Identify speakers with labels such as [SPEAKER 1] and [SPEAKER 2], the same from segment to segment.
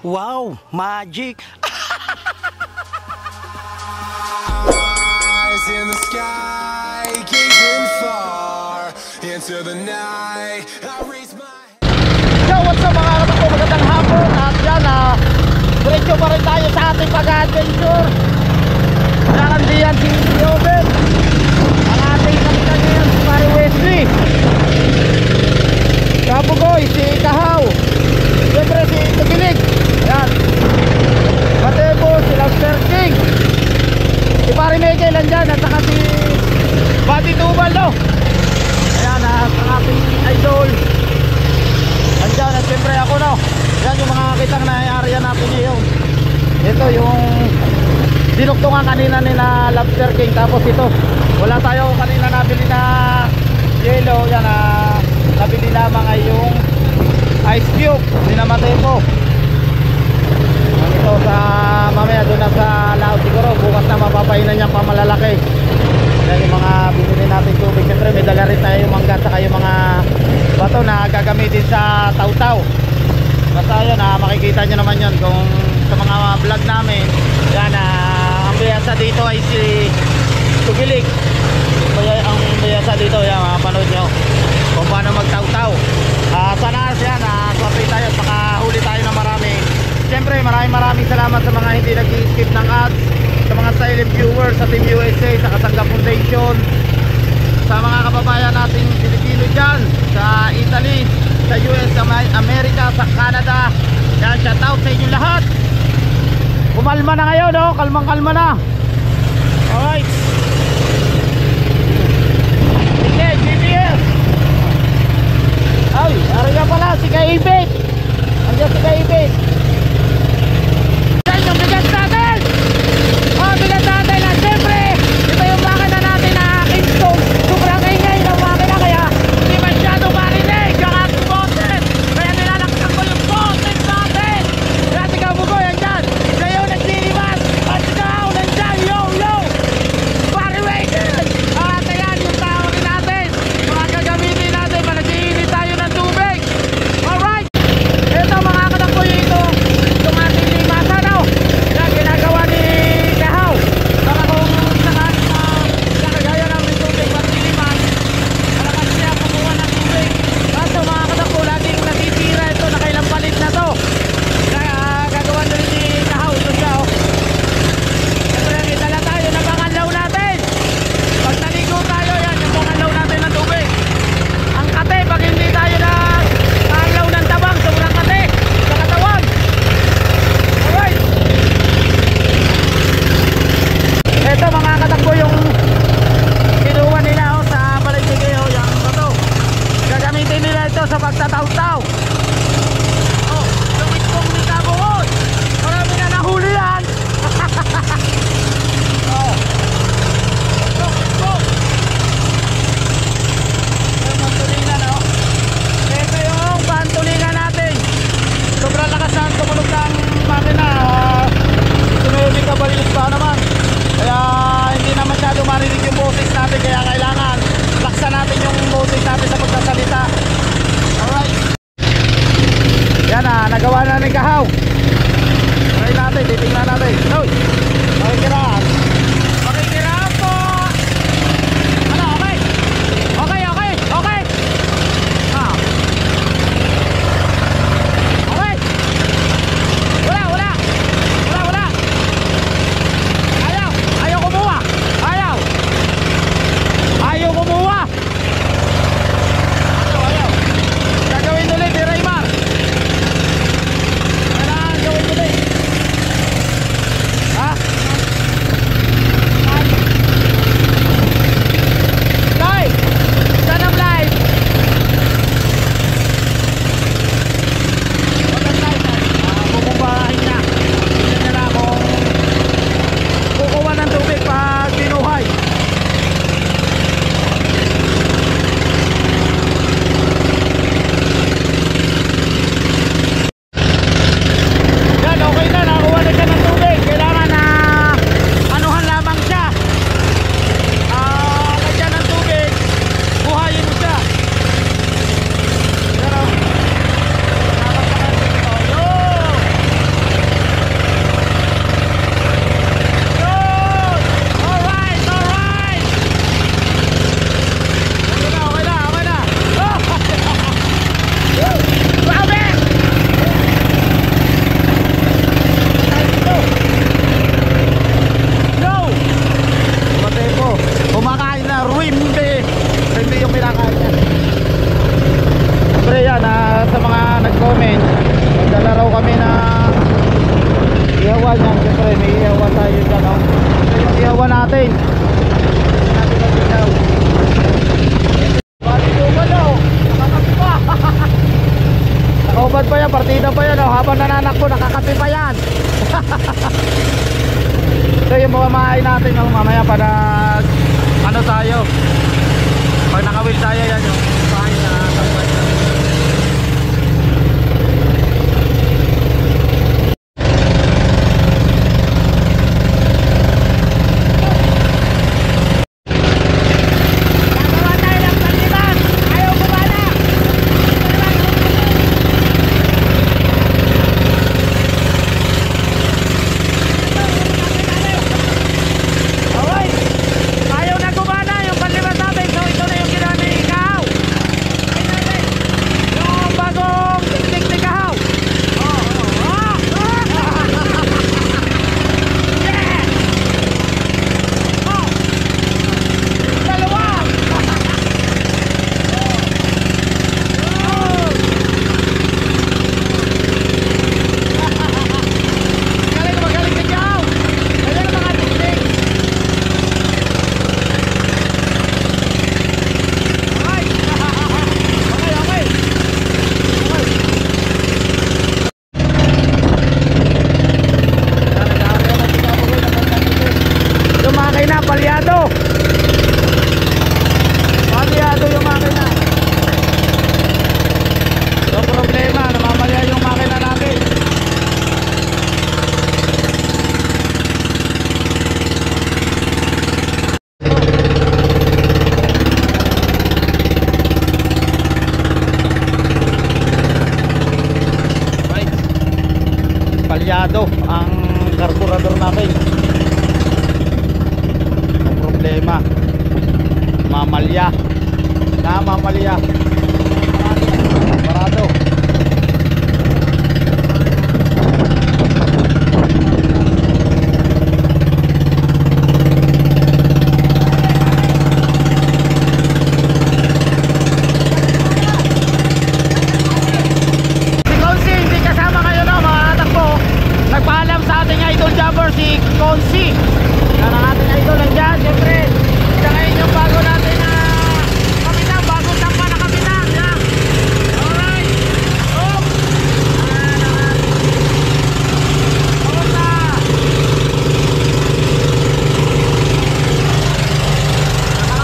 [SPEAKER 1] Wow, magic.
[SPEAKER 2] Eyes in the sky, gazing far into the night. I raise my
[SPEAKER 3] Yo, what's up mga kapatid? Magandang hapon. At yan, diretso pa rin tayo sa ating pag-adventure. Nakandiyan si Robert. Ang ating kapitan ngayon, si Pare Wesley. Kapugoy, si Kahaw. Siyempre si Tugilig. Yan. Matebo, si Lobster King. Si Pare Miguel nandyan. At saka si Buddy Tubal, no? Ayan, ang ating idol. Andiyan, at siyempre ako, no? Yan yung mga kitang na-area natin ngayon. Ito yung dinuktungan kanina ni na Lobster King. Tapos ito, wala tayo kanina nabili na yellow. Yan, nabili lamang ay yung ice cube. Dinamatay po. Ito sa mamaya doon na sa laot siguro. Bukas na mapapainan niyang pamalalaki. Yan yung mga binili natin tubig. Siyempre may dala rin tayo yung mangga saka yung mga bato na gagamitin sa taw-taw. Basta yan, makikita nyo naman yan kung sa mga vlog namin. Yan, ang biyasa dito ay si Tugilig. Ang biyasa dito, yan, mapanood nyo kung paano magtaw-taw. Sana yan, swerte tayo, makahuli tayo na marami. Siyempre maraming salamat sa mga hindi nag-skip ng ads, sa mga silent viewers sa Team USA, sa Kasangga Foundation, sa mga kababayan nating Pilipino dyan sa Italy, sa US, sa Amerika, sa Canada. Yan, shout out sa inyo lahat. Kumalma na ngayon, no? Kalmang-kalma na. Alright. Sige, GPS. Ay, ari nga pala si Kaibit. Andiyan si Kaibit. Yan yung bigas natin. Bigas natin. At siyempre, ito yung makina natin na Kingston. Sobrang ingay ng makina kaya hindi masyado marinig ang ating boses. Kaya nilalaksan ko yung boses natin. Kaya sigaw mo ko yan dyan. Kayo nagsilimas. At sigaw nandyan. Yo, yo. Pare Waken. At ayan yung tawagin natin. Mga gagamitin natin. Pag nag-iinit tayo ng tubig. Alright. Ito mga kanak ko ito ihawan yan. Siyempre may ihawan tayo dyan, no? Yung ihawan natin. Natin ang ihaw. Bali luman, no? Nakakapi pa. Nakaubad pa yan, partida pa yan, no? Habang nananakbo, nakakapi pa yan. So yung mamamahay natin, no? Mamaya pa ano tayo, pag nakawil tayo yan, yung bahay na kapag palyado yung makina. So problema, namamalya yung makina natin. Right. Palyado ang karburador natin. Problema, mamalya, namamalya, parado. Si Konsi hindi kasama kayo, no, mga anak ko. Nagpaalam sa ating idol jumper si Konsi na ang ating idol nandiyan. Siyempre siya ngayon yung bago natin na kapitan, bagong tangpa na kapitan. Yan. Alright. Oh. Kamusta? Hello.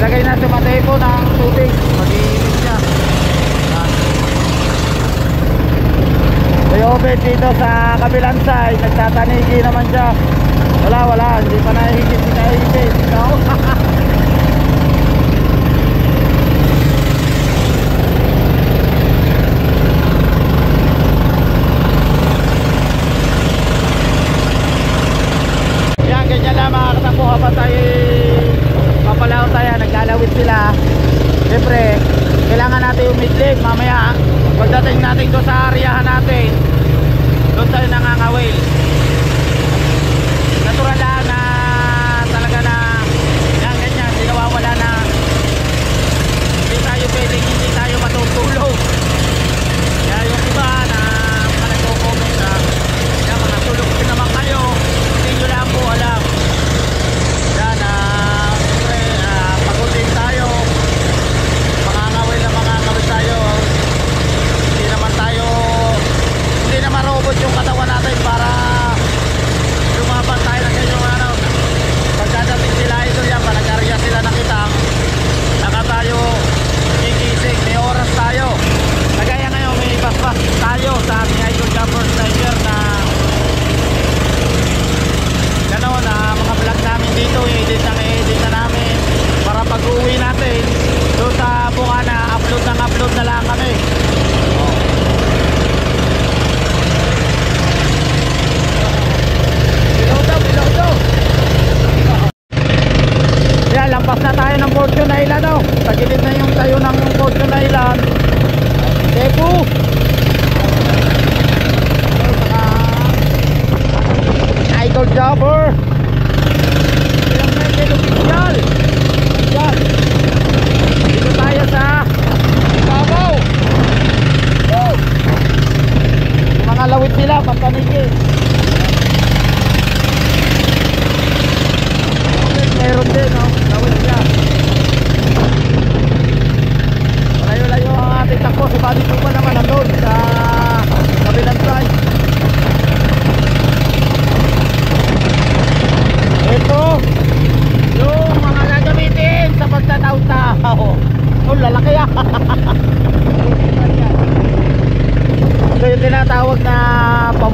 [SPEAKER 3] Naglagay na sumatay po ng tubig. Mag-iinit siya. May oven dito sa kabilang side. Nagtatanigi naman siya. Wala. Hindi pa nahihigit. No? Yan, ganyan lang mga katakbo. Habang tayo papalaw tayo, naglalawit sila. Siyempre, kailangan natin umidlip. Mamaya, pagdating natin doon sa areahan natin, doon tayo nangangawil. Natural lang na talaga na yan, ganyan, hindi nawawala na hindi tayo pwedeng, hindi tayo matutulog. Kaya yung iba na mga nagko-comment na yan, mga tulog din naman kayo, hindi nyo lang po alam. Yan, pagod din tayo, mangangawil tayo. Hindi naman robot yung katawan natin para lumaban tayo ng ganyong araw. Pagdadating sila ito yan, panag-arya sila nakita, saka tayo gigising, may oras tayo. Kagaya ngayon, may paspas tayo sa ating idol jumper sniper na gano'n, mga vlog namin dito, i-edit na namin para pag-uwi natin doon sa Bungana, upload na lang kami. Bilaw. Yan, lampas na tayo ng Fortune Island, oh. Tagilid na yung tayo ng Fortune Island. Cebu. Idol jumper.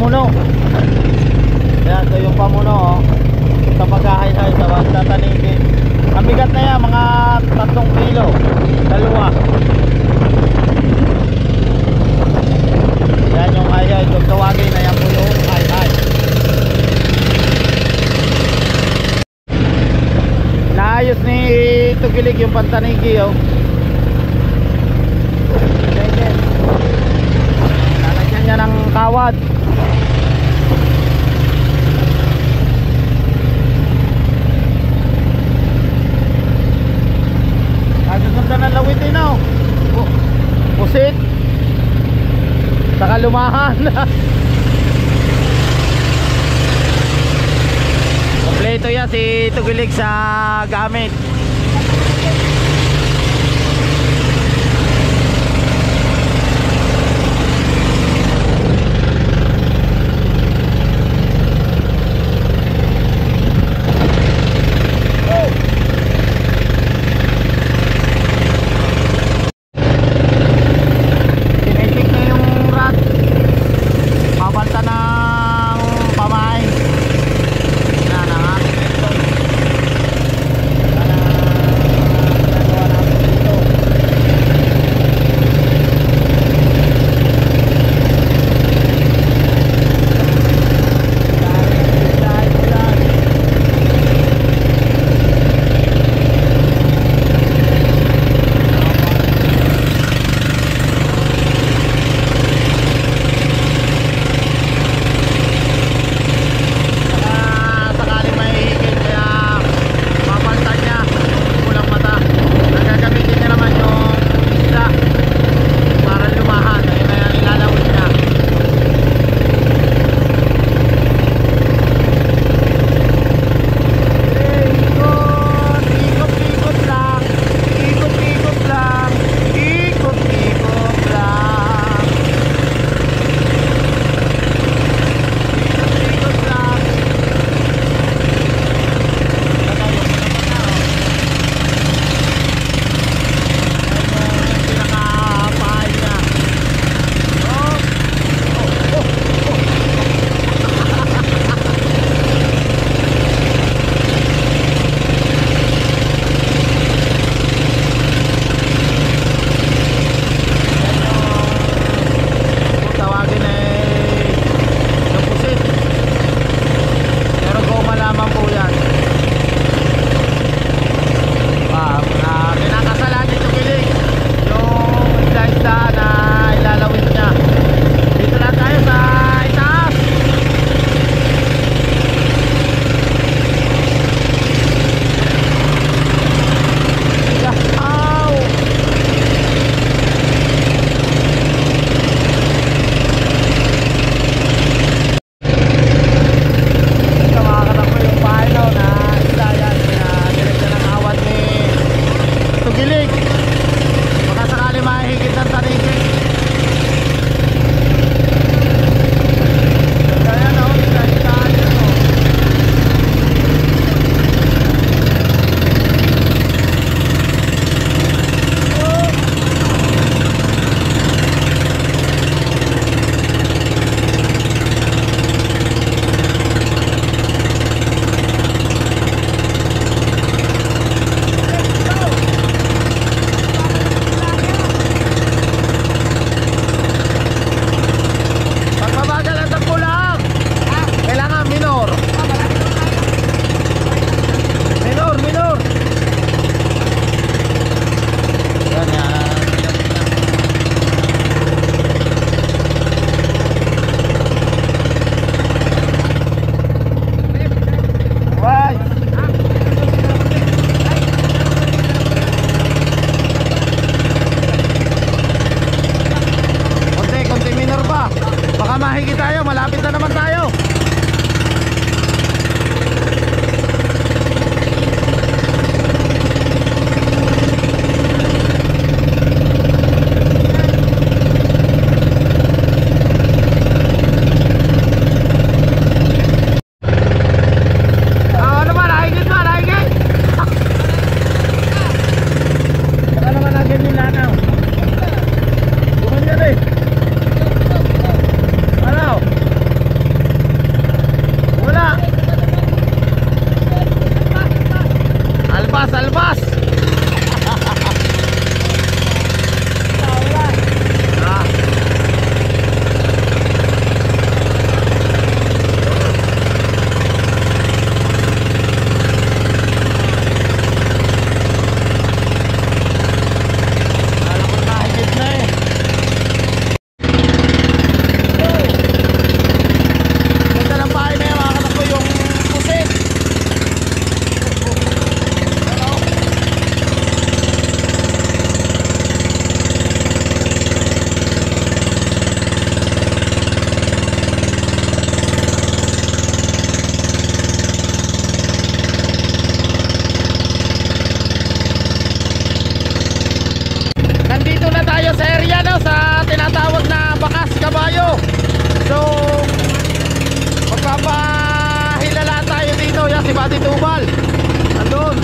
[SPEAKER 3] pamuno. Yan, ito yung pamuno oh. Sa pagkahay-hay sa basta tanigin. Ang bigat na yan, mga 3 kilo. Dalawa. Yan yung hay-hay. Kung tawagin na yan po yung hay-hay. Naayos ni Tugilig yung pantanigi oh. Lalagyan niya ng kawad. Susundan ng lawitin oh. Pusit. Saka lumahan. Kompleto yan si Tugilig sa gamit. Sinecheck na yung rat. Pabalta ng pamay. Yan ang ating ito. Daddy Tubal. Andun.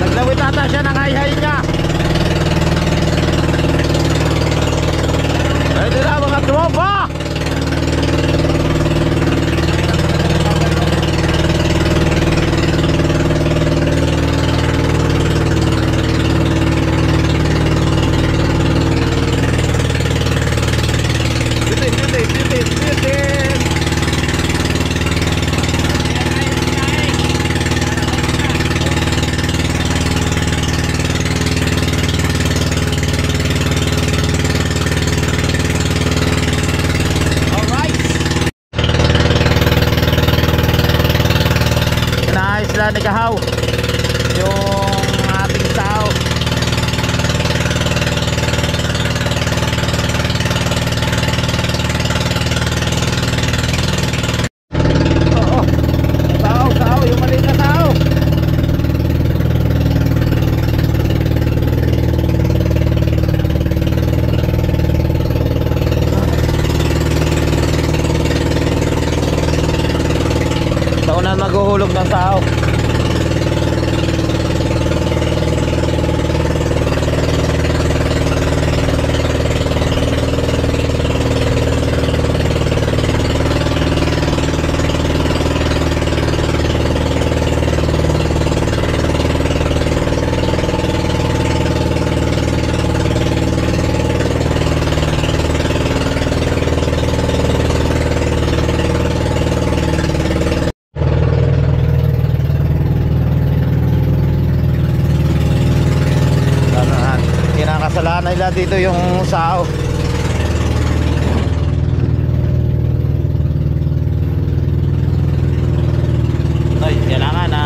[SPEAKER 3] Naglawit ata siya ng hay-hay niya. Pwede na mga tropa. Ni Kahaw yung ating tao. Oo, tao, yung maliit na tao. Taunan maghuhulog ng tao. Kasalanan nila dito yung sao. Ay, kailangan na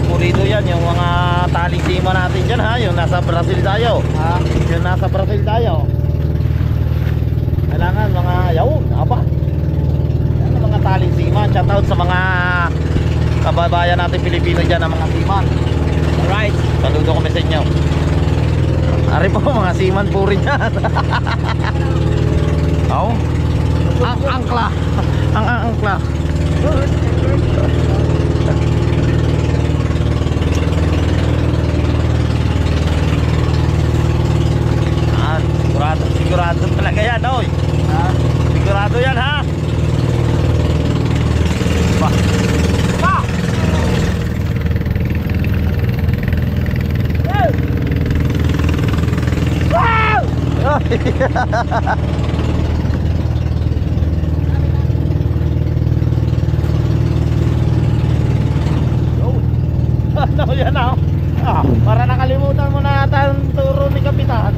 [SPEAKER 3] pulido yan yung mga taling sima natin dyan ha. Yung nasa Brazil tayo ha? Yung nasa Brazil tayo. Kailangan mga yawon, aba yan ang mga taling sima. Shout out sa mga kababayan natin Pilipino dyan, ang mga siman. Alright, saludo kami sa inyo. Ari po mga siman po rin yan. Oh, ang angkla. Ang angkla. Sigurado talaga yan, oy. Sigurado yan ha. Bah. Bah. Ano yan ah? Para nakalimutan mo na ata ang turo ni Kapitan.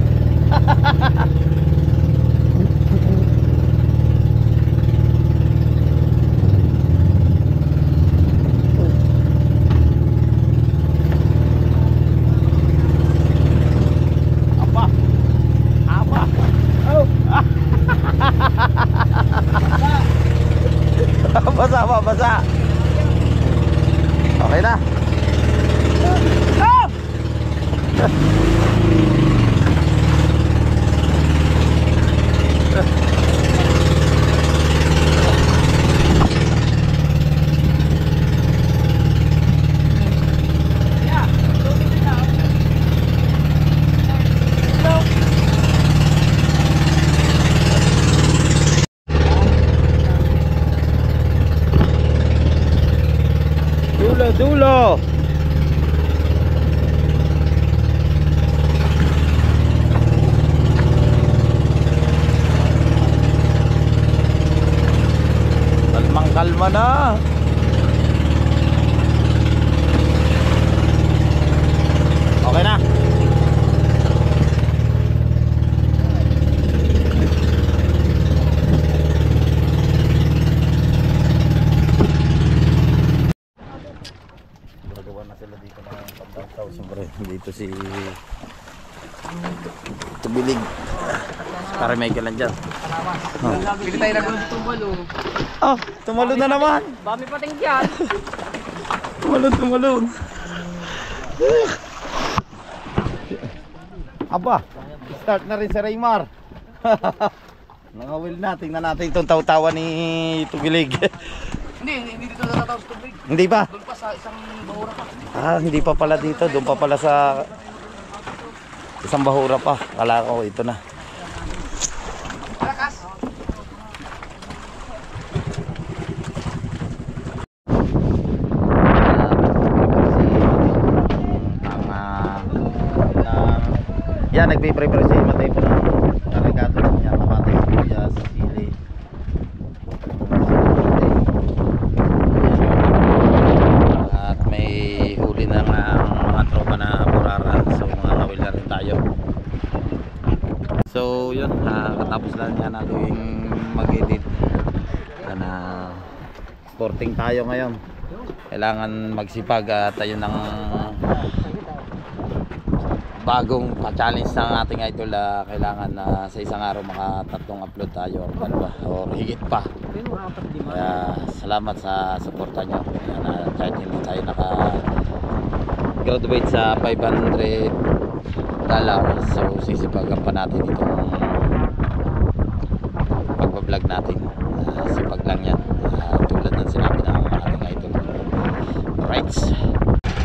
[SPEAKER 3] Basa. Okay na. Dulo. Kalma na. Okay na. Dito si Tubilig. Para may kailan dyan.
[SPEAKER 4] Pili tayo na kung tumalo.
[SPEAKER 3] Oh, tumalon na naman.
[SPEAKER 4] Bami pating dyan.
[SPEAKER 3] Tumalon. Aba, start na rin si Raymar. Nangawil na, tingnan natin itong taw-tawa ni Tubilig.
[SPEAKER 4] Hindi dito natatapos tubig.
[SPEAKER 3] Hindi pa?
[SPEAKER 4] Doon pa sa isang bahura pa.
[SPEAKER 3] Ah, hindi pa pala dito. Doon pa pala sa isang bahura pa. Kala ko ito na.
[SPEAKER 4] Malakas.
[SPEAKER 3] Yan, nagpiprepare si Matay po ng karagato niya, kamatay, sibuyas, sili. At may huli na nga ang mga tropa na burara. So mga ngawil na rin tayo. So yun, katapos lang yan natin mag-edit. Na sporting tayo ngayon. Kailangan magsipag at tayo ng bagong pa-challenge ng ating idol. Kailangan na sa isang araw maka 3 upload tayo o higit pa. Kaya salamat sa suporta nyo. Kahit hindi tayo naka graduate sa $500, so sisipagan pa natin itong pagbablog natin. Sipag lang yan, tulad ng sinabi ng ating idol. Alright,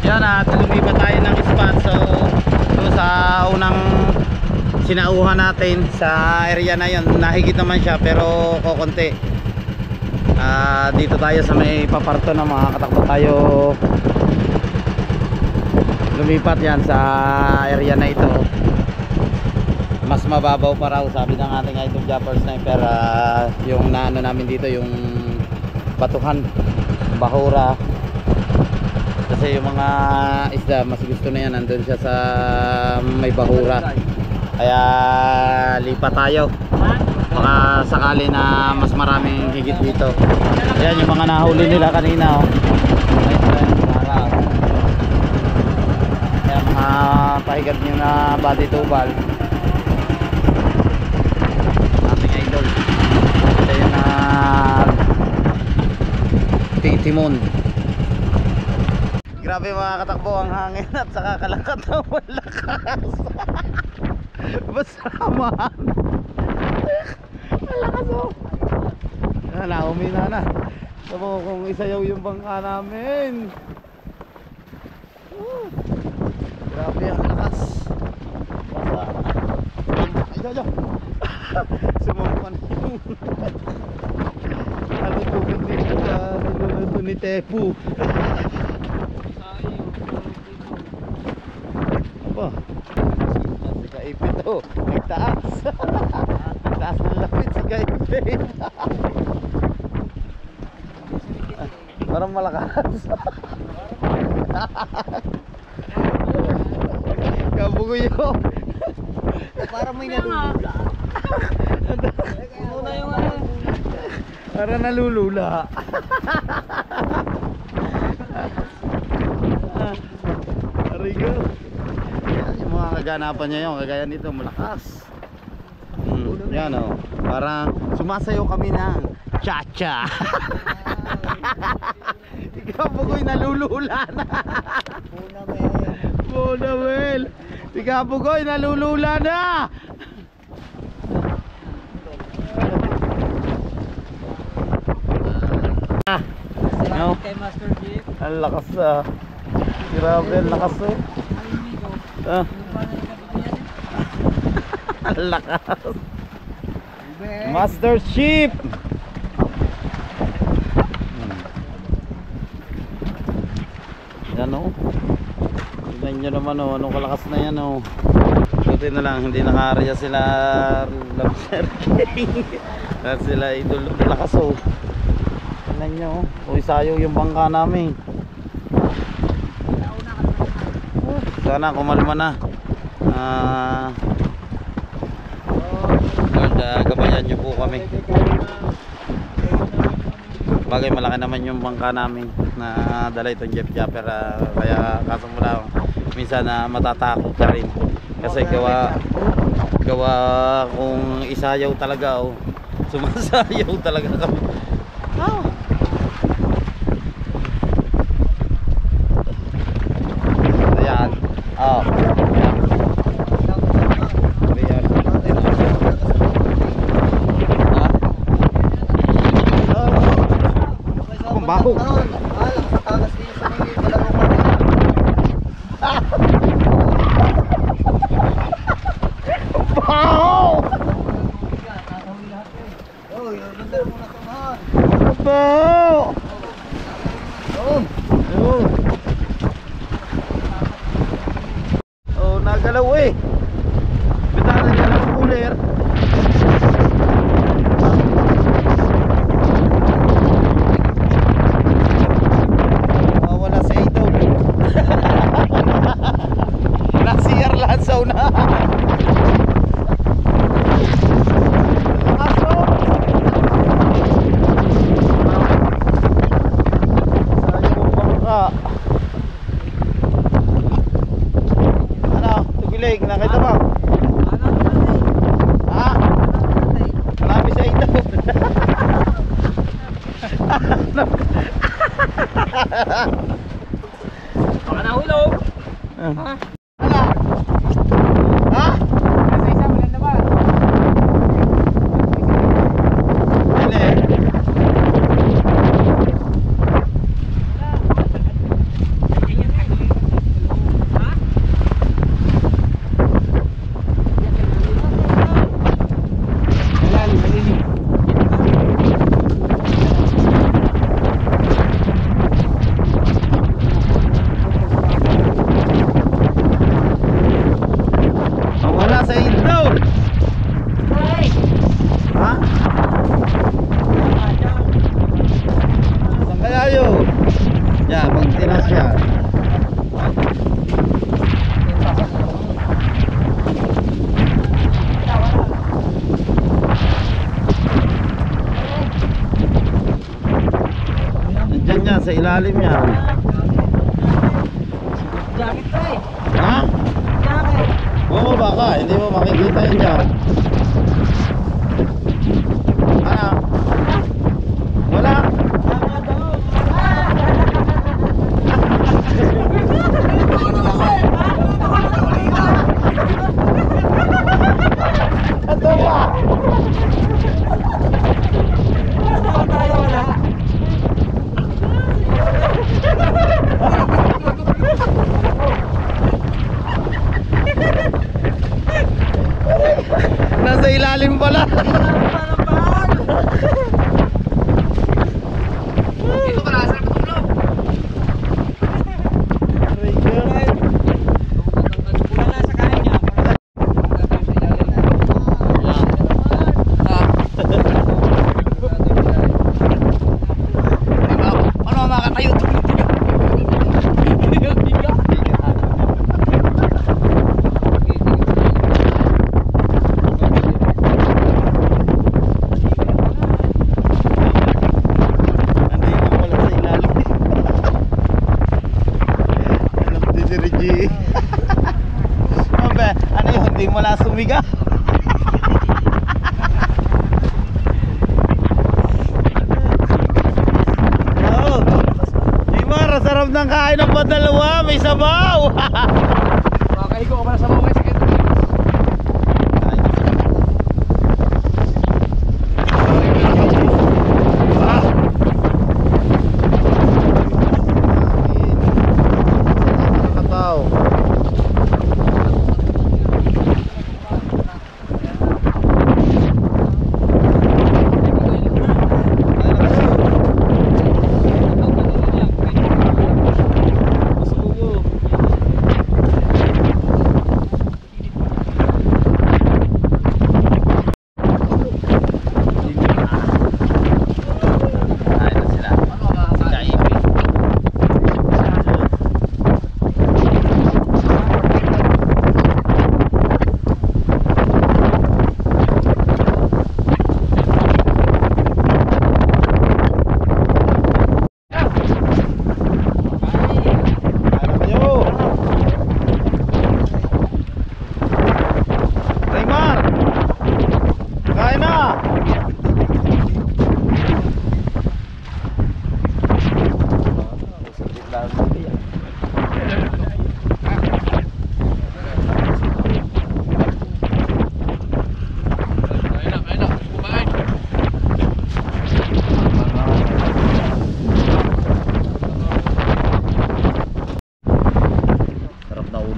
[SPEAKER 3] yan, lumipat tayo ng spot. So sa unang sinauhan natin sa area na yon, nahigit naman siya pero kokonti. Dito tayo sa may paparto na mga katakbo tayo lumipat yan sa area na ito. Mas mababaw pa raw sabi ng ating idol Japper Sniper. Yung naano namin dito yung batuhan, bahura. Kasi yung mga isda mas gusto na yan, nandun siya sa may bahura. Kaya lipat tayo, baka sakali na mas maraming higit dito. Ayan yung mga nahuli nila kanina, oh. Ayan mga pahigat nyo na body tubal ating idol. Ito yung timon. Grabe mga katakbo ang hangin at saka kalakat ng malakas. Basamahan. Malakas, oh. Naumina na. Sabi kung isayaw yung bangka namin. Grabe ang lakas. Basa. Isayaw. Sumumpan yung ano tubig dito sa niluluto ni Tepu. Apa? Si Kaipit, oh, nagtaas. Nagtaas ng lapit si Kaipit. Parang malakas. Kabuguyo.
[SPEAKER 4] Parang may nalulula. Muna yung ano.
[SPEAKER 3] Parang nalulula. Arigo. Yung mga kaganapan niya yun, kagaya nito, malakas. Yan, oh. Parang sumasayaw kami ng cha-cha. Ikaw Bugoy nalulula na. Bunamel. Ikaw Bugoy nalulula na. No?
[SPEAKER 4] Kay Master Jeep.
[SPEAKER 3] Ang lakas, grabe, ang lakas, ang lakas. Master Ship. Yan, oh. Tignan nyo naman, oh. Anong kalakas na yan, oh. Buti na lang hindi naka-area sila Lobster King. At sila idol lakas, oh. Tignan nyo, oh. Uy, sayo yung bangka namin. Sana kumalma na. Lord, gabayan nyo po kami. Bagay malaki naman yung bangka namin na dala itong Jeep Japper, kaya kaso mula minsan na matatakot ka rin kasi gawa kung isayaw talaga, oh, sumasayaw talaga kami. Ayan, oh. Baho.
[SPEAKER 4] Noon, alam, sa tagas din sa mga dalawang pati.
[SPEAKER 3] Baho!
[SPEAKER 4] Oh, yung bandar mo na tumahan.
[SPEAKER 3] Baho!
[SPEAKER 4] Oh,
[SPEAKER 3] Ayun. Oh, nagalaw eh. Bitaran niya ng cooler. Wala sa ito. Nasiyar lansaw na. Aso. Sayang bangka. Ano? Tugilig, nakita ba? Ha? Marami sa ito.
[SPEAKER 4] baka nahulog.
[SPEAKER 3] Ano? Ha?
[SPEAKER 4] Sa isa, wala na ba?
[SPEAKER 3] Dali. Wala sa ito. Ha? Saan kaya yun? Yan, pag tinas yan. Diyan yan, sa ilalim yan.
[SPEAKER 4] Jacket pa eh.
[SPEAKER 3] Ha?
[SPEAKER 4] Jacket.
[SPEAKER 3] Bumaba ka, hindi mo makikita yun dyan. Ano? Wala? Ito ba? Nasa ilalim pala.
[SPEAKER 4] Dito ka na, saan matulog? Wala na sa kanan niya. Ano makatayo to?
[SPEAKER 3] Nandito pala sa ilalim. Alam din si Reggie. Ano yun? Hindi mo na sumiga. Oo. Di ba? Sarap ng kain ng padalawa. May sabaw.
[SPEAKER 4] Makakahigo ka pala sa mga sakit.
[SPEAKER 3] Nakakataw.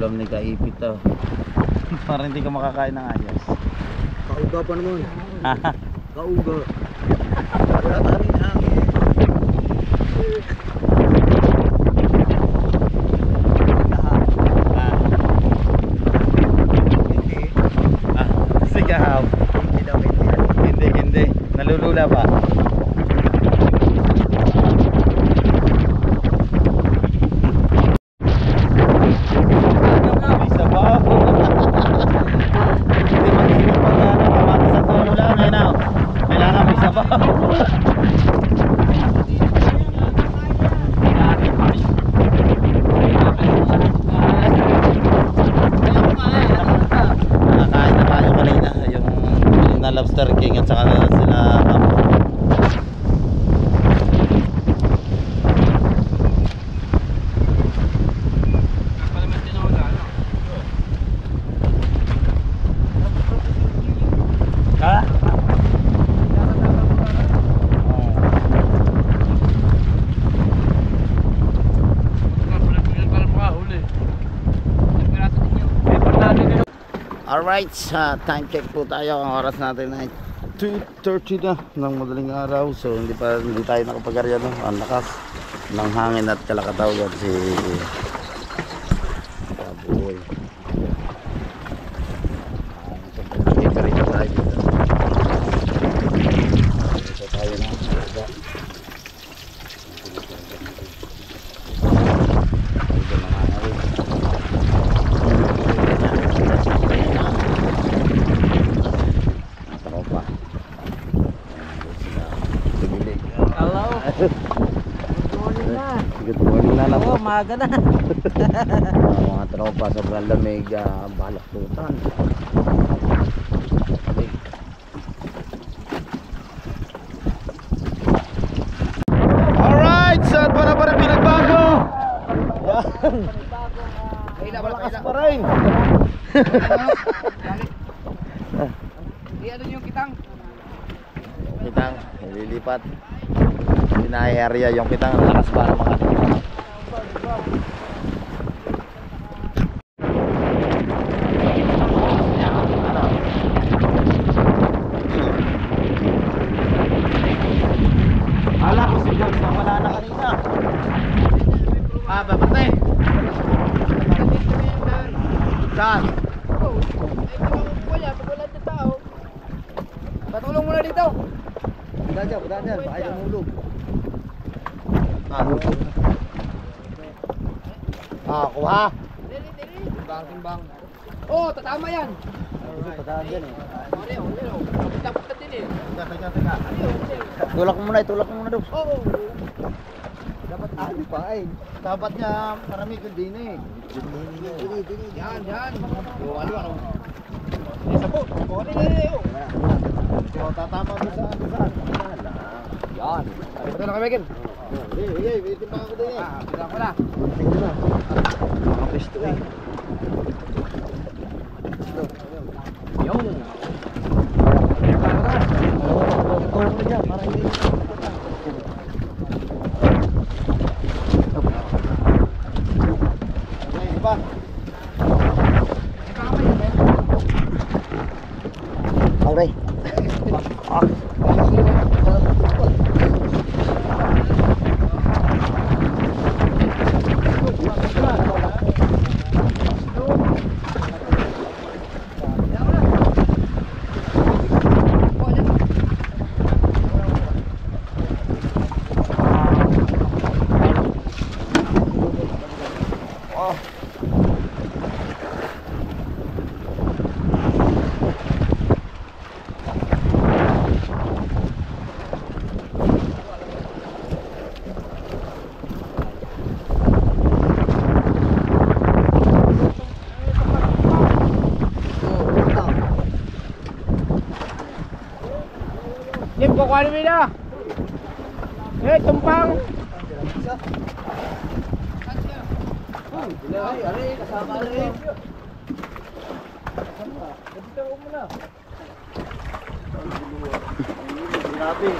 [SPEAKER 3] ulam ni Kaipit to. Para hindi ka makakain ng ayos.
[SPEAKER 4] Kauga pa naman. Kauga. Wala tayong hangin.
[SPEAKER 3] Sigaw. Hindi. Nalulula ba? Isa ba? Hindi mag-inig pa na kamatis at tulo lang. Ayun na. Kailangan may sabaw. Nakakain na tayo kanina yung na Lobster King at saka sila ha? Alright, time check po tayo. Ang oras natin ay 2:30 na ng madaling araw. So hindi tayo nakapag-arya, no? Ang lakas ng hangin at kalakatawagan si Baboy. Dito tayo dito. Dito tayo na. Good morning na lang.
[SPEAKER 1] Umaga na.
[SPEAKER 3] Mga tropa, sobrang lamig, balaktutan. Alright, saan pa na pa rin pinagbago? Yan. Malakas pa rin.
[SPEAKER 4] Ano yung kitang?
[SPEAKER 3] Kitang, nililipat. Pinahe-area yung kitang, lakas pa ng mga ala ko si George na wala na kanina. Babate. Saan?
[SPEAKER 4] Wala na tao. Patulong muna dito.
[SPEAKER 3] Padaan dyan, baka yung hulog. Kuha.
[SPEAKER 4] Timbang. Oh, tatama yan.
[SPEAKER 3] Padaan dyan eh.
[SPEAKER 4] Dapat din eh.
[SPEAKER 3] Teka. Tulak mo muna daw.
[SPEAKER 4] Oo.
[SPEAKER 3] Dapat ali pa eh. Dapat niya marami kundi na eh.
[SPEAKER 4] Yan.
[SPEAKER 3] Ano?
[SPEAKER 4] Sabot.
[SPEAKER 3] Tatama mo sa
[SPEAKER 4] Yan. Ito na kami, Ken.
[SPEAKER 3] Waitin pa ako din eh.
[SPEAKER 4] Bilang ko na.
[SPEAKER 3] Mga pisto eh.
[SPEAKER 4] Yung.
[SPEAKER 3] Tulak na dyan para hindi. Iba. Okay.
[SPEAKER 4] Lim, kukuha namin na. Tumpang. Kasama rin.
[SPEAKER 3] Grabe.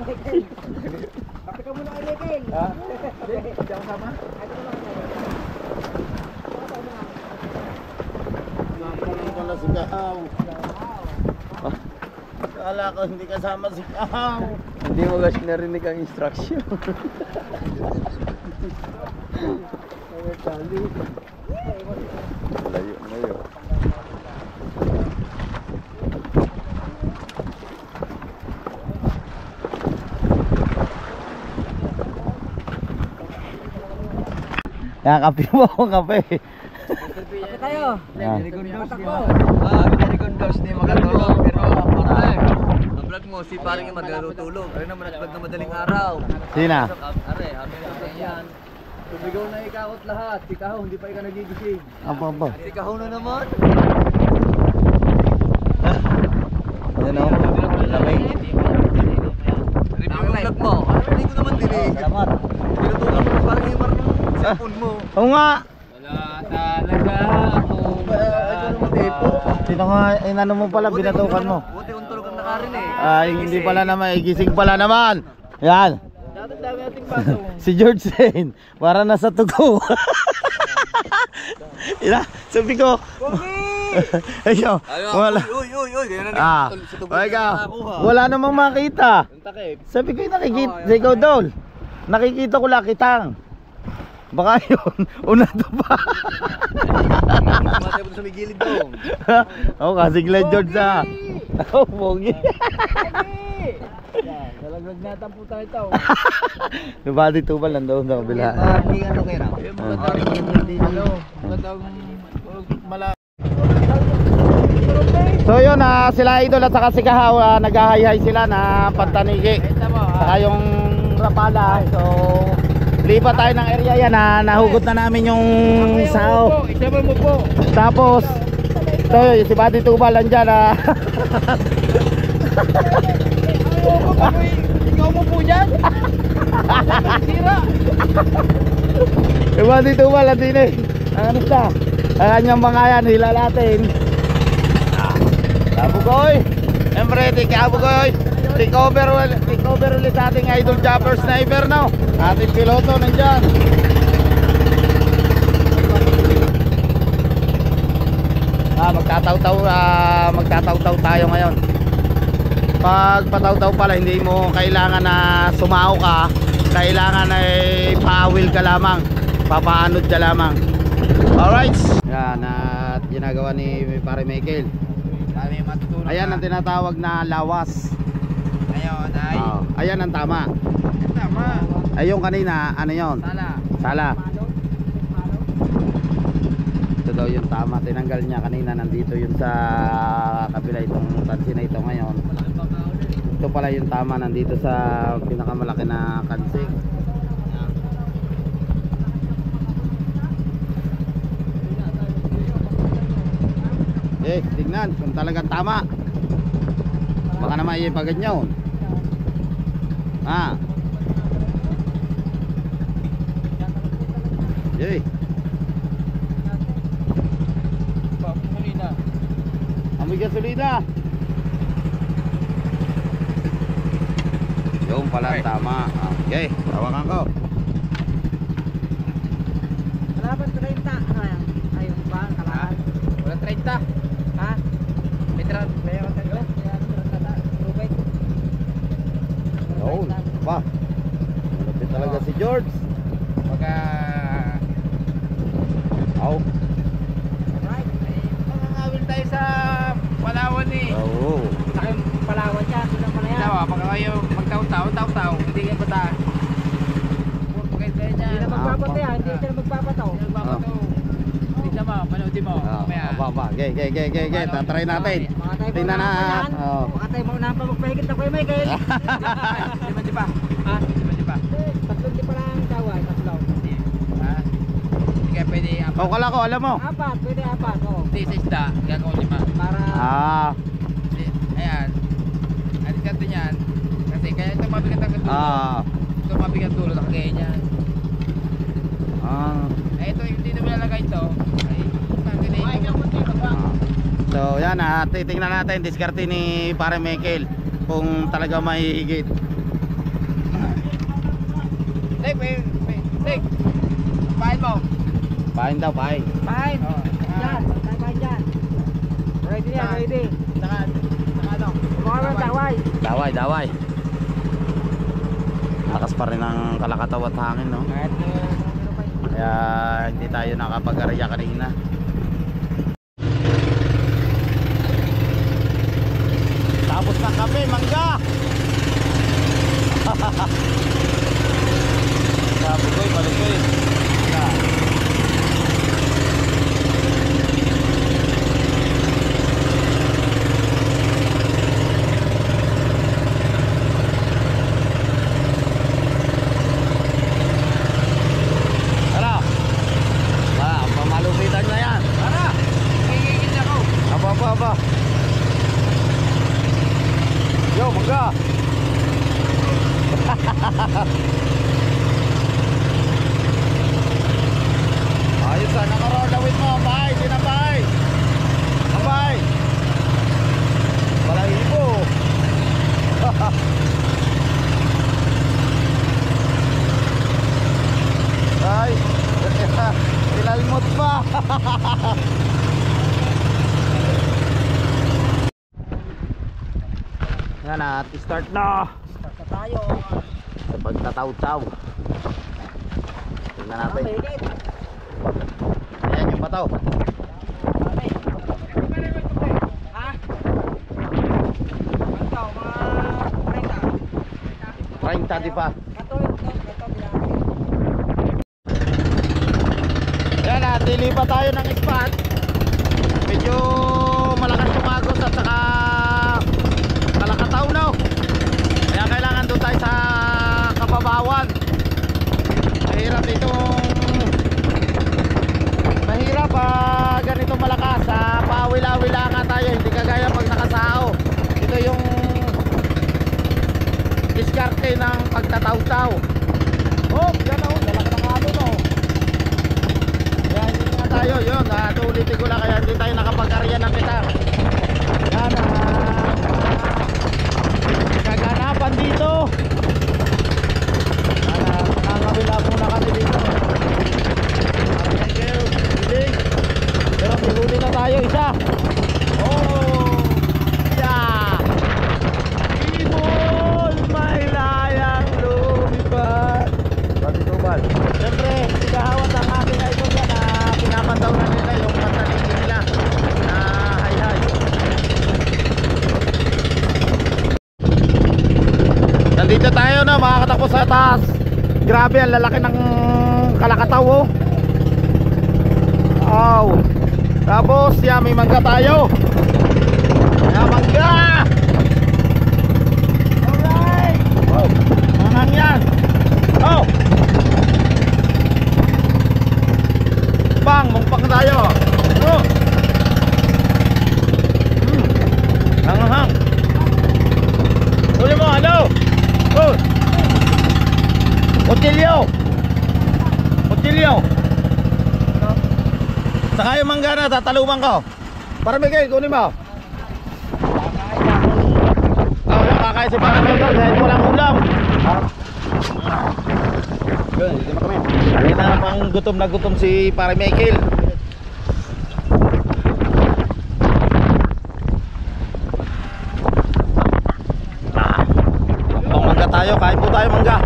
[SPEAKER 4] Kapit ka muna kay Michael.
[SPEAKER 3] Ha? Hindi ako sama. Napunong ko na si Kahaw. Kala ko hindi kasama si Kahaw.
[SPEAKER 5] Hindi mo kasi narinig ang instruction. Layo na yun.
[SPEAKER 3] Kape mo ako kape.
[SPEAKER 4] Kapit tayo.
[SPEAKER 5] Very good daw, hindi makatulog. Pero ang vlog mo, si paring yung maglalutulog. Pero naman nag-vlog na madaling araw.
[SPEAKER 3] Sina?
[SPEAKER 5] Are, yan. Tumigaw na ikakot lahat. Si Kahaw, hindi pa ikaw nagigising.
[SPEAKER 3] Apa?
[SPEAKER 5] Si Kahaw na naman.
[SPEAKER 3] Yan o. Lamig.
[SPEAKER 5] Review yung vlog mo. Hindi ko naman dinig.
[SPEAKER 3] Salamat.
[SPEAKER 5] Pinutulog mo parang yung marang cellphone mo.
[SPEAKER 3] Oo nga.
[SPEAKER 5] Wala talaga ako. Ito naman tipo.
[SPEAKER 3] Sino nga inano mo pala, binatukan mo?
[SPEAKER 5] Buti kung tulog ang nakarin eh.
[SPEAKER 3] Ay, hindi pala naman, igising pala naman. Yan. Si George Zane, para nasa tugo. Ina, sabi ko. Ayaw, wala.
[SPEAKER 5] Uy. Ganyan na
[SPEAKER 3] Wala namang makita. Sabi ko, nakikita, ikaw Dol. Nakikita ko lakitang. Baka yun, una to pa.
[SPEAKER 5] Matay mo sa may gilid daw.
[SPEAKER 3] Oo, kasi Glenn George ah. Oh, pogi.
[SPEAKER 4] Dalaglag na tampo tayo ito.
[SPEAKER 3] Yung body tubal nandoon sa kabila.
[SPEAKER 5] Hindi ano kayo na.
[SPEAKER 3] So yun, sila Idol at saka si Kahaw, nag-hi-hi sila na pantanigi. Saka yung Rapala. So lipat tayo ng area yan, nahugot na namin yung sao.
[SPEAKER 4] Isama mo po.
[SPEAKER 3] Tapos ito si body tubal andyan
[SPEAKER 4] Ikaw mo po dyan. Sira.
[SPEAKER 3] yung body tubal andin eh. Ano siya? Ang kanyang mga yan, hila natin. Kabugoy, siyempre Kabugoy, take over ulit ating Idol Chopper Sniper now. Ating piloto nandyan. Magtataw-taw tayo ngayon. Pag pataw-taw pala, hindi mo kailangan na sumao ka. Kailangan ay paawil ka lamang, papaanod ka lamang. Alright. Yan, at ginagawa ni Pare Michael. Ayan ang tinatawag na lawas. Ayan ang tama. Ay yung kanina, ano yun? Sala. Ito daw yung tama. Tinanggal niya kanina, nandito yun sa kabila itong kansi na ito ngayon. Ito pala yung tama, nandito sa pinakamalaki na kansi. Tignan kung talagang tama. Baka naman ipaganyan. Amoy gasolina. Yung pala tama. Okay, tawakan ko.
[SPEAKER 4] Kalaban 30. Ano yan? Ayun ba? Kalaban. Wala 30. Ha? Metral. Kaya ko tayo. Rubait.
[SPEAKER 3] Yun. Ba? Malapit talaga si George.
[SPEAKER 4] Pagka... Right. Magangawin tayo sa Palawan eh.
[SPEAKER 3] Oo.
[SPEAKER 4] Sa Palawan niya. Sunang pala yan. Pagka kayo magtaw-taw. Hindi kayo bata. Hindi na magpapataw. Hindi na magpapataw. Hindi na mo. Panoodin mo.
[SPEAKER 3] Okay. Tatry natin. Tingnan na.
[SPEAKER 4] Baka tayo mo na magpahigit na Kuya Michael. Di ba? Ha? Di ba? Tatlong di pa lang dawa. Tatlo. Ha? Hindi kaya pwede apat.
[SPEAKER 3] Kala ko, alam mo.
[SPEAKER 4] Apat. Pwede apat.
[SPEAKER 5] Hindi, sa isda. Gagawin 5.
[SPEAKER 4] Para...
[SPEAKER 5] Ayan. At kanto niyan. Kasi kaya ito mabigat ang dulo. Ito mabigat dulo. Nakagaya niyan. Ito hindi na malalagay ito.
[SPEAKER 3] So yan, titingnan natin diskarte ni Pare Michael kung talaga mahihigit. Pain daw, pain.
[SPEAKER 4] Pain. Yan. Pain dyan. Ready yan, ready.
[SPEAKER 3] Saka ano?
[SPEAKER 4] Mga taway.
[SPEAKER 3] Daway. Lakas pa rin ang kalakataw at hangin, no? Kaya hindi tayo nakapag-araya kanina. Tapos na kami, mangga! Sabi ko, balik ko eh. Pamalupitan na yan.
[SPEAKER 5] Tara! Gigigil ako.
[SPEAKER 3] Aba. Yo, mangga. Ayos na, nakarolawin mo. Bye, dinabay. Abay. Balahibo. Ay, ilalmot pa. Yan at start na.
[SPEAKER 4] Start na tayo.
[SPEAKER 3] Pagtataw-taw. Tingnan natin.
[SPEAKER 4] Mahigit.
[SPEAKER 3] Ayan yung bataw.
[SPEAKER 4] Ha? Ito, mga
[SPEAKER 3] 30 di pa.
[SPEAKER 4] Ito.
[SPEAKER 3] Yan at dilipat tayo ng spot. Medyo malakas tumagos at saka kalakataw, no? Kaya kailangan doon tayo sa kababawan. Mahirap ganito malakas. Pawila-wila nga tayo, hindi kagaya pag nakasao. Ito yung diskarte ng pagtataw-taw. Oh, yan o, dalak ng alon o. Kaya hindi nga tayo, yun, ulitin ko lang, kaya hindi tayo nakapag-arya ng kita. Yan, kaganapan dito. Yan, nakakabila muna kami dito. Thank you, biling. Pero may huli na tayo, isa. Oh, yeah. Ibon, may layang lumipad. Pati tubal. Siyempre, sigahawat ang aking idol yan na pinapantaw na nila yung matalingin nila na hay-hay. Nandito tayo na mga katakbo sa taas. Grabe, ang lalaki ng kalakataw, oh. Wow. Tapos, yan, may mangga tayo. Yan, mangga. Alright. Wow, manang yan. Oh. Bang, mungpang tayo. Oh. Hanghang. Huli mo, ano? Oh. Otilio. Saka yung mangga na, tataluman ko. Para may kayo, kunin mo. Kakain si Paramay doon, dahil walang ulam. Yun, dito na kami. Kanina namang gutom na gutom si Pare Michael. Mangga tayo, kain po tayo mangga.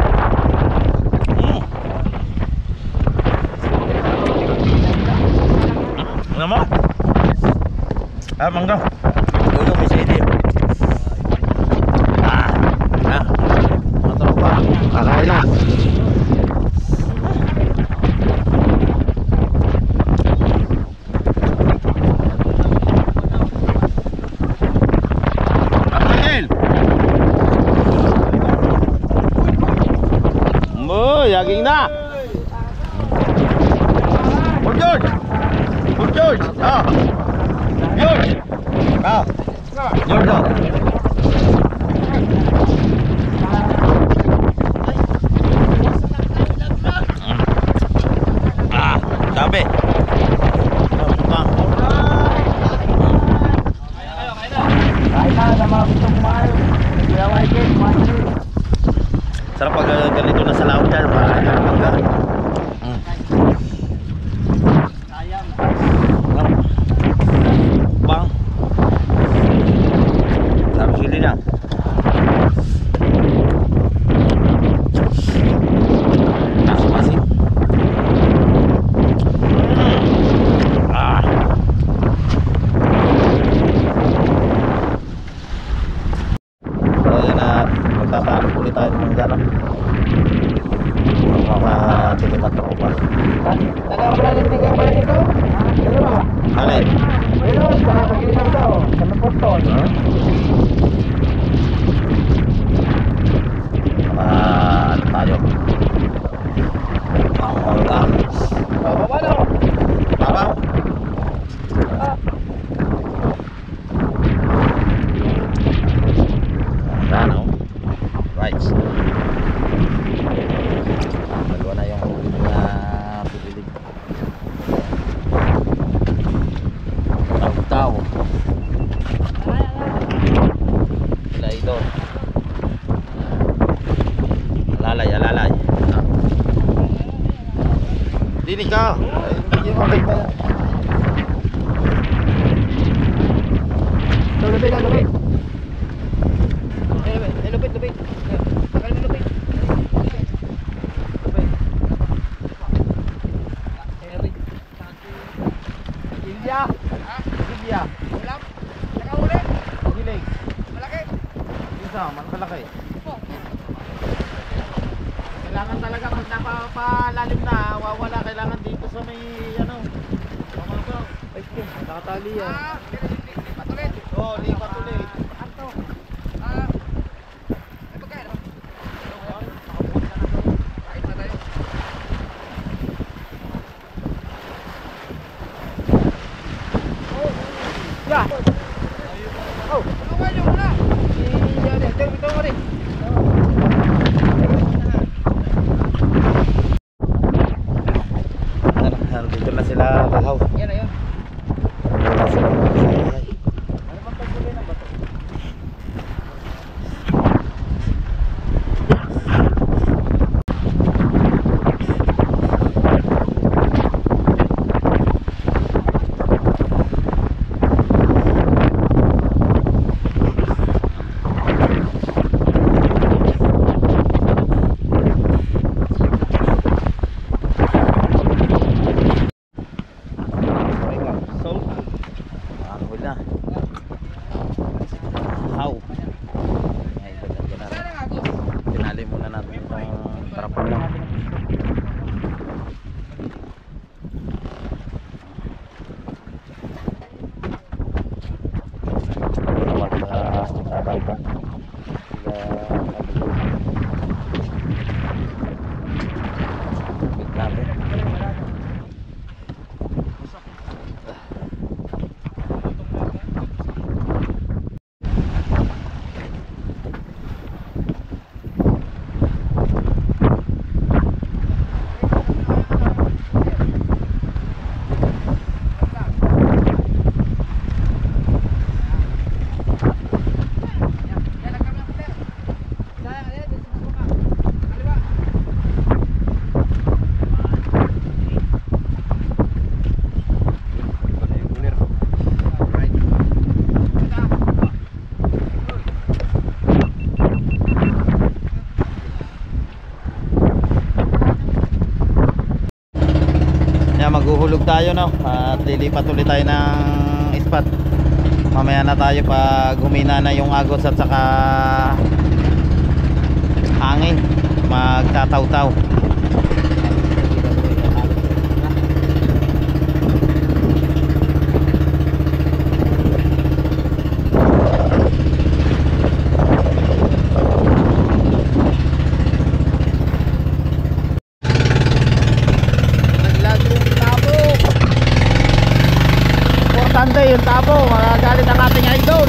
[SPEAKER 3] Ano mo? Mangga. Tulong may CD. Matalo pa. Kakain na. Yaging na. Good George. Good George. George. George. Sabi. Kaya na mga gusto kumain. Kaya Michael, kumain. Sarap pag ganito na sa laot yan. Mangga. Bang. Sarap sili na. Masing-masing. So yan na, magtatalo ulit tayo ng gano'n. Makatilimat ako pa. Alin? Ano tayo? Mangolga. Babaw. Ano? Right. Dalawa na yung huli na pipilig. Tao. Sila ito. Alalay, alalay. Dinig ka. Hindi mo makita yan.
[SPEAKER 4] Lupit. Lupit. Tagal mo lupit. India. India. Ulam. Nakahuli. Giling. Malaki. Isa, malaki. Kailangan talaga pag napapalalim na, wawala. Kailangan dito sa may ano. Mamabaw. Ay, nakatali yan. Lipat ulit. Oo, lipat ulit. Anto. Ay, pagkain. Kahit na tayo. Ya. Oh, tulungan nyo muna. Ito mo rin.
[SPEAKER 3] Dito na sila bahaw.
[SPEAKER 4] Yan na yun.
[SPEAKER 3] Dito na sila bahaw.
[SPEAKER 4] Ano bang pagbuli ng bato?
[SPEAKER 3] Tinali muna natin itong trapal lang. Maghuhulog tayo, no, at lilipat ulit tayo ng spot. Mamaya na tayo pag humina na yung agos at saka hangin, magtataw-taw. Yung tabo, magagalit ang ating idol.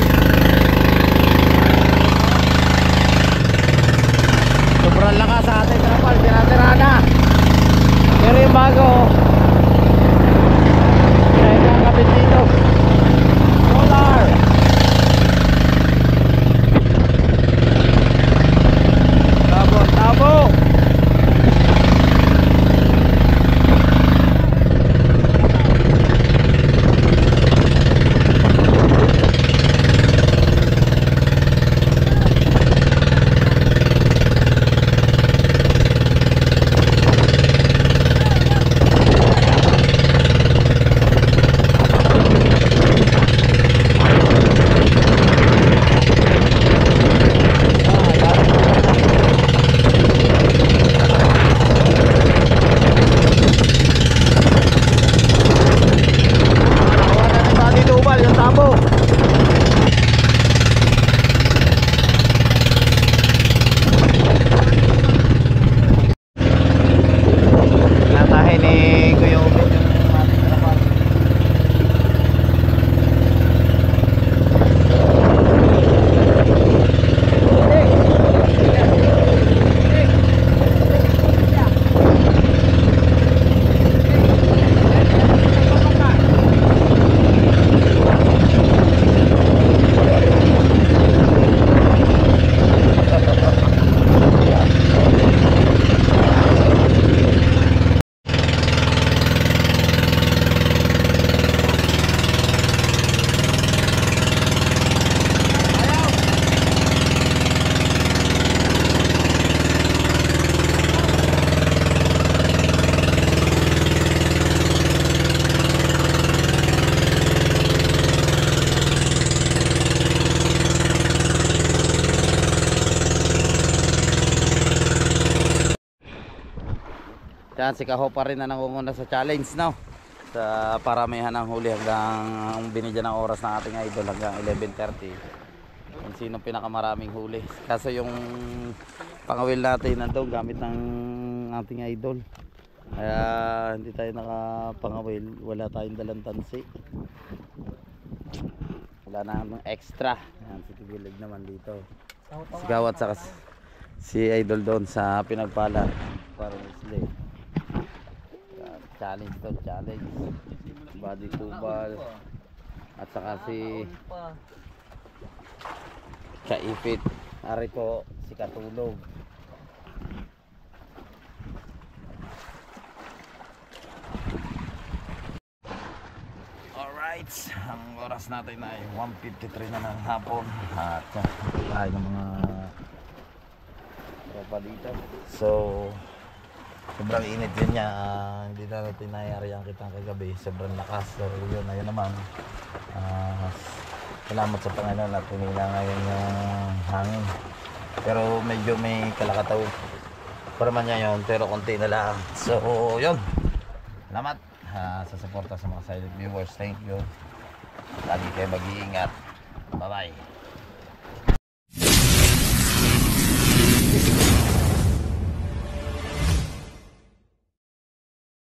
[SPEAKER 3] Sobrang lakas sa ating trapal, tira-tira na. Pero yung bago, kaya kakapit dito. Solar. Tabo. Yan, si Kaho pa rin na nangunguna sa challenge, no? Sa paramihan ng huli hanggang binigyan ng oras ng ating idol hanggang 11:30. Kung sino pinakamaraming huli. Kaso yung pangawil natin nandun gamit ng ating idol. Kaya hindi tayo nakapangawil. Wala tayong dalang tansi. Wala na ng extra. Yan, si Tigilig naman dito. Si Gawat saka si idol doon sa pinagpala. Parang isli. Challenge to, challenge. Body tubal. At saka si Kaipit. Ari ko si Katulog. Alright, ang oras natin ay 1:53 na ng hapon. At tayo ng mga tropa dito. So sobrang init yun niya, hindi na natin nangyari ang kitang kagabi, sobrang lakas. So yun, ayun naman, salamat sa Panginoon at tumila ngayon yung hangin, pero medyo may kalakataw pa naman niya yun, pero konti na lang. So yun, salamat sa suporta sa mga silent viewers, thank you, lagi kayo mag-iingat, bye bye.